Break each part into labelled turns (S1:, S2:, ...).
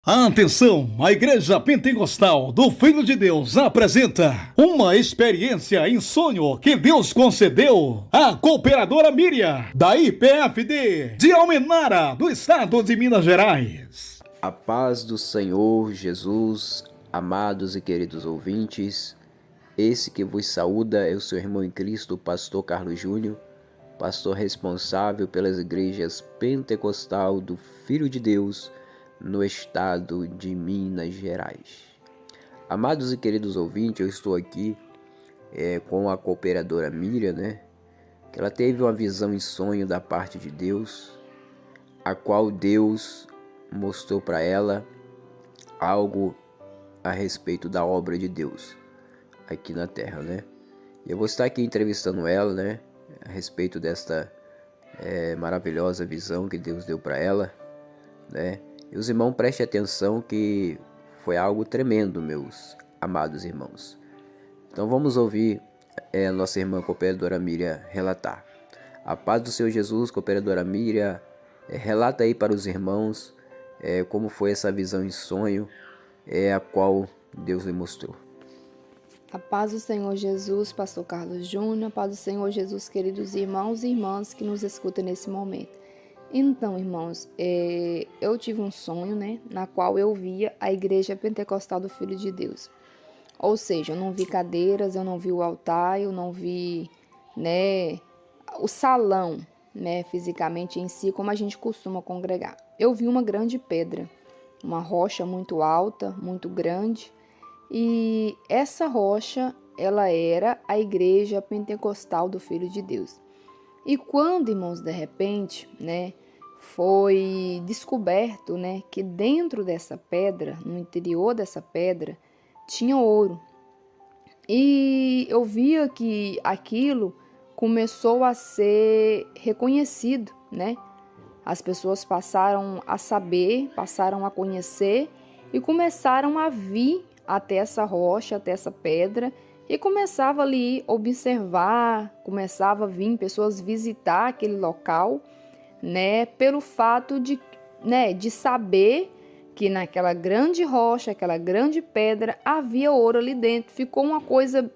S1: Atenção, a Igreja Pentecostal do Filho de Deus apresenta uma experiência em sonho que Deus concedeu à cooperadora Miriam, da IPFD de Almenara, do estado de Minas Gerais.
S2: A paz do Senhor Jesus, amados e queridos ouvintes, esse que vos saúda é o seu irmão em Cristo, pastor Carlos Júnior, pastor responsável pelas igrejas Pentecostal do Filho de Deus, no estado de Minas Gerais. Amados e queridos ouvintes, eu estou aqui com a cooperadora Miriam, que ela teve uma visão em sonho da parte de Deus, a qual Deus mostrou para ela algo a respeito da obra de Deus aqui na terra, E eu vou estar aqui entrevistando ela, a respeito desta maravilhosa visão que Deus deu para ela, E os irmãos prestem atenção que foi algo tremendo, meus amados irmãos. Então vamos ouvir a nossa irmã cooperadora Miriam relatar. A paz do Senhor Jesus, cooperadora Miriam, relata aí para os irmãos como foi essa visão em sonho, a qual Deus lhe mostrou.
S3: A paz do Senhor Jesus, pastor Carlos Júnior, a paz do Senhor Jesus, queridos irmãos e irmãs que nos escutam nesse momento. Então, irmãos, eu tive um sonho, na qual eu via a Igreja Pentecostal do Filho de Deus. Ou seja, eu não vi cadeiras, eu não vi o altar, eu não vi, o salão, fisicamente em si, como a gente costuma congregar. Eu vi uma grande pedra, uma rocha muito alta, muito grande, e essa rocha, ela era a Igreja Pentecostal do Filho de Deus. E quando, irmãos, de repente, foi descoberto, que dentro dessa pedra, no interior dessa pedra, tinha ouro. E eu via que aquilo começou a ser reconhecido, As pessoas passaram a saber, passaram a conhecer e começaram a vir até essa rocha, até essa pedra, e começava ali a observar, começava a vir pessoas visitar aquele local, pelo fato de saber que naquela grande rocha, aquela grande pedra, havia ouro ali dentro. Ficou uma coisa,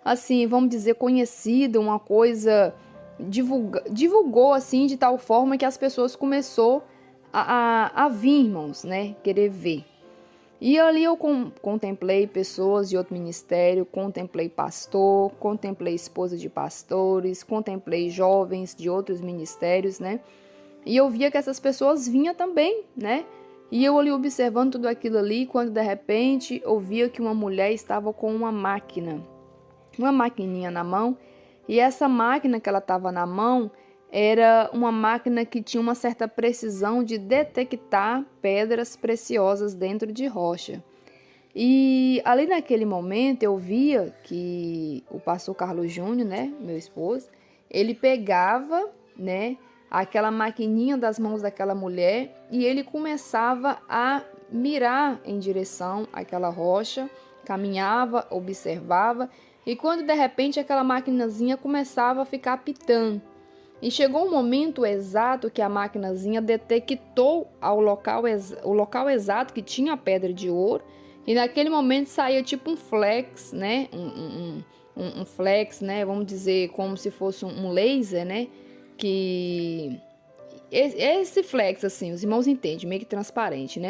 S3: assim, vamos dizer, conhecida, uma coisa divulgou assim de tal forma que as pessoas começou a vir, irmãos, querer ver. E ali eu contemplei pessoas de outro ministério, contemplei pastor, contemplei esposa de pastores, contemplei jovens de outros ministérios, E eu via que essas pessoas vinham também, E eu ali observando tudo aquilo ali, quando de repente eu via que uma mulher estava com uma maquininha na mão, e essa máquina que ela estava na mão era uma máquina que tinha uma certa precisão de detectar pedras preciosas dentro de rocha. E ali naquele momento eu via que o pastor Carlos Júnior, meu esposo, ele pegava, aquela maquininha das mãos daquela mulher e ele começava a mirar em direção àquela rocha, caminhava, observava, e quando de repente aquela maquinazinha começava a ficar pitando. E chegou um momento exato que a maquinazinha detectou o local exato que tinha a pedra de ouro, e naquele momento saía tipo um flex, um flex, vamos dizer, como se fosse um laser, que esse flex, assim, os irmãos entendem, meio que transparente,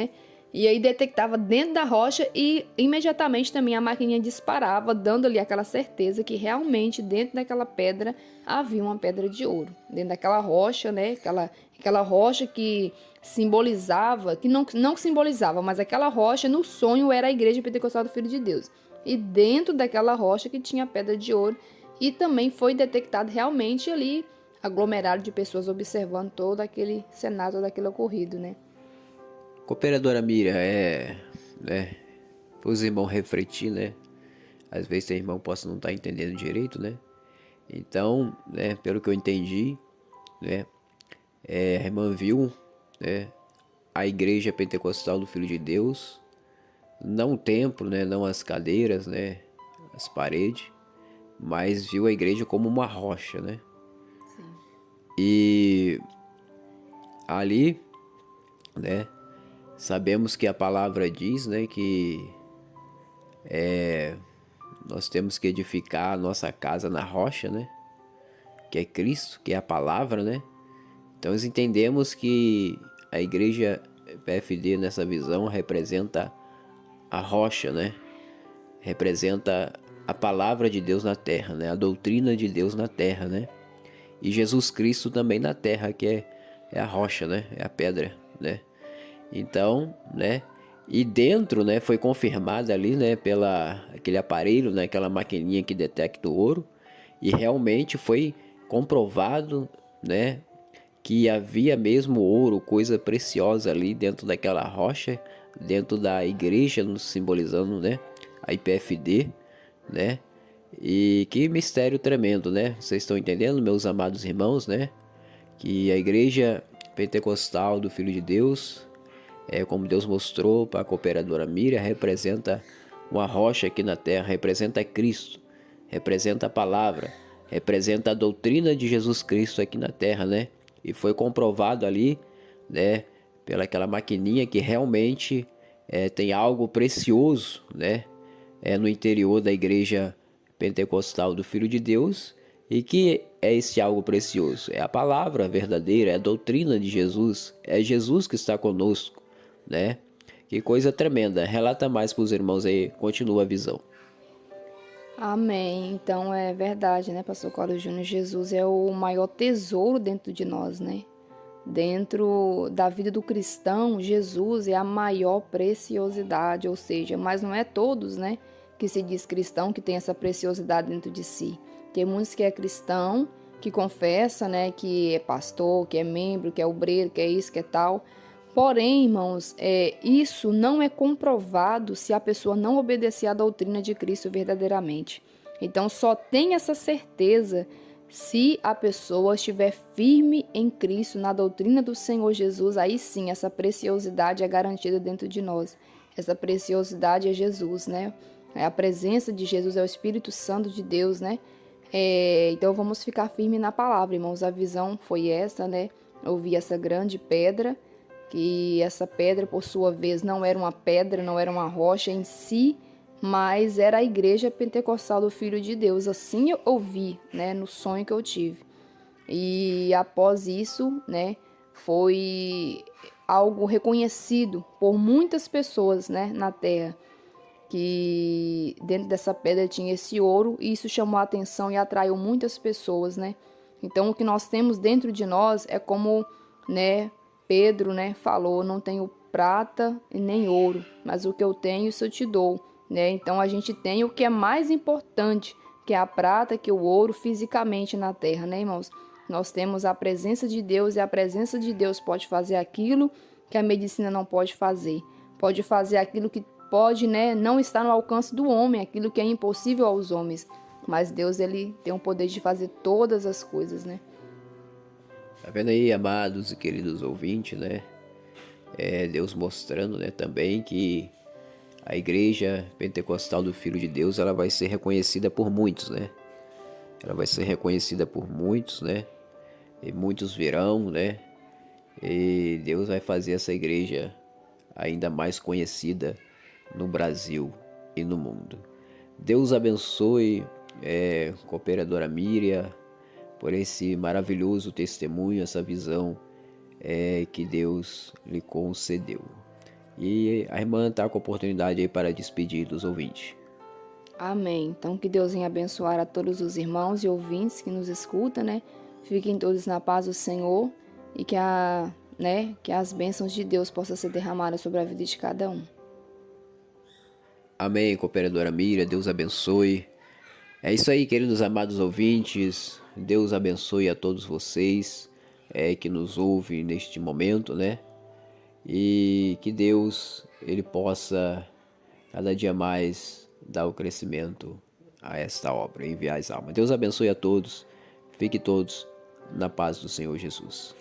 S3: E aí detectava dentro da rocha e imediatamente também a maquininha disparava, dando ali aquela certeza que realmente dentro daquela pedra havia uma pedra de ouro. Dentro daquela rocha, aquela rocha que simbolizava, que não simbolizava, mas aquela rocha no sonho era a Igreja Pentecostal do Filho de Deus. E dentro daquela rocha que tinha a pedra de ouro, e também foi detectado realmente ali aglomerado de pessoas observando todo aquele cenário, todo aquele ocorrido,
S2: Cooperadora Miriam, os irmãos refletir, Às vezes tem irmão que possa não estar entendendo direito, Então, pelo que eu entendi, a irmã viu, a Igreja Pentecostal do Filho de Deus, não o templo, não as cadeiras, as paredes, mas viu a igreja como uma rocha, E ali, Sabemos que a palavra diz, né, que nós temos que edificar a nossa casa na rocha, né, que é Cristo, que é a palavra, né. Então nós entendemos que a igreja PFD nessa visão representa a rocha, né, representa a palavra de Deus na terra, né, a doutrina de Deus na terra, né, e Jesus Cristo também na terra, que é a rocha, né, é a pedra, né. Então, né, e dentro, né, foi confirmada ali, né, aquele aparelho, né, aquela maquininha que detecta o ouro, e realmente foi comprovado, né, que havia mesmo ouro, coisa preciosa ali dentro daquela rocha, dentro da igreja, nos simbolizando, né, a IPFD, né, e que mistério tremendo, né, vocês estão entendendo, meus amados irmãos, né, que a igreja pentecostal do Filho de Deus, como Deus mostrou para a cooperadora Miriam, representa uma rocha aqui na terra, representa Cristo, representa a palavra, representa a doutrina de Jesus Cristo aqui na terra, né? E foi comprovado ali, né, pelaquela maquininha que realmente tem algo precioso, né, no interior da igreja pentecostal do Filho de Deus. E que é esse algo precioso? É a palavra verdadeira, é a doutrina de Jesus, é Jesus que está conosco, né? Que coisa tremenda. Relata mais para os irmãos aí, continua a visão.
S3: Amém. Então é verdade, né, pastor Carlos Júnior? Jesus é o maior tesouro dentro de nós, né? Dentro da vida do cristão, Jesus é a maior preciosidade, ou seja, mas não é todos, né, que se diz cristão que tem essa preciosidade dentro de si. Tem muitos que é cristão, que confessa, né, que é pastor, que é membro, que é obreiro, que é isso, que é tal. Porém, irmãos, isso não é comprovado se a pessoa não obedecer à doutrina de Cristo verdadeiramente. Então, só tem essa certeza se a pessoa estiver firme em Cristo, na doutrina do Senhor Jesus. Aí sim, essa preciosidade é garantida dentro de nós. Essa preciosidade é Jesus, né? A presença de Jesus é o Espírito Santo de Deus, né? Então, vamos ficar firmes na palavra, irmãos. A visão foi essa, né? Eu vi essa grande pedra, que essa pedra, por sua vez, não era uma pedra, não era uma rocha em si, mas era a igreja pentecostal do Filho de Deus. Assim eu vi, né, no sonho que eu tive. E após isso, né, foi algo reconhecido por muitas pessoas, né, na terra, que dentro dessa pedra tinha esse ouro, e isso chamou a atenção e atraiu muitas pessoas, né. Então, o que nós temos dentro de nós é como, né, Pedro, né, falou: não tenho prata e nem ouro, mas o que eu tenho, isso eu te dou, né? Então a gente tem o que é mais importante, que é a prata, que é o ouro fisicamente na terra, né, irmãos? Nós temos a presença de Deus, e a presença de Deus pode fazer aquilo que a medicina não pode fazer. Pode fazer aquilo que pode, né, não estar no alcance do homem, aquilo que é impossível aos homens. Mas Deus, ele tem o poder de fazer todas as coisas, né?
S2: Tá vendo aí, amados e queridos ouvintes, né? Deus mostrando, né, também que a igreja pentecostal do Filho de Deus, ela vai ser reconhecida por muitos, né? Ela vai ser reconhecida por muitos, né? E muitos virão, né? E Deus vai fazer essa igreja ainda mais conhecida no Brasil e no mundo. Deus abençoe cooperadora Miriam por esse maravilhoso testemunho, essa visão que Deus lhe concedeu. E a irmã está com a oportunidade aí para despedir dos ouvintes.
S3: Amém. Então, que Deus venha abençoar a todos os irmãos e ouvintes que nos escutam, né? Fiquem todos na paz do Senhor, e que as bênçãos de Deus possam ser derramadas sobre a vida de cada um.
S2: Amém, cooperadora Miriam, Deus abençoe. É isso aí, queridos amados ouvintes. Deus abençoe a todos vocês que nos ouvem neste momento, né? E que Deus, ele possa cada dia mais dar o crescimento a esta obra, enviar as almas. Deus abençoe a todos. Fiquem todos na paz do Senhor Jesus.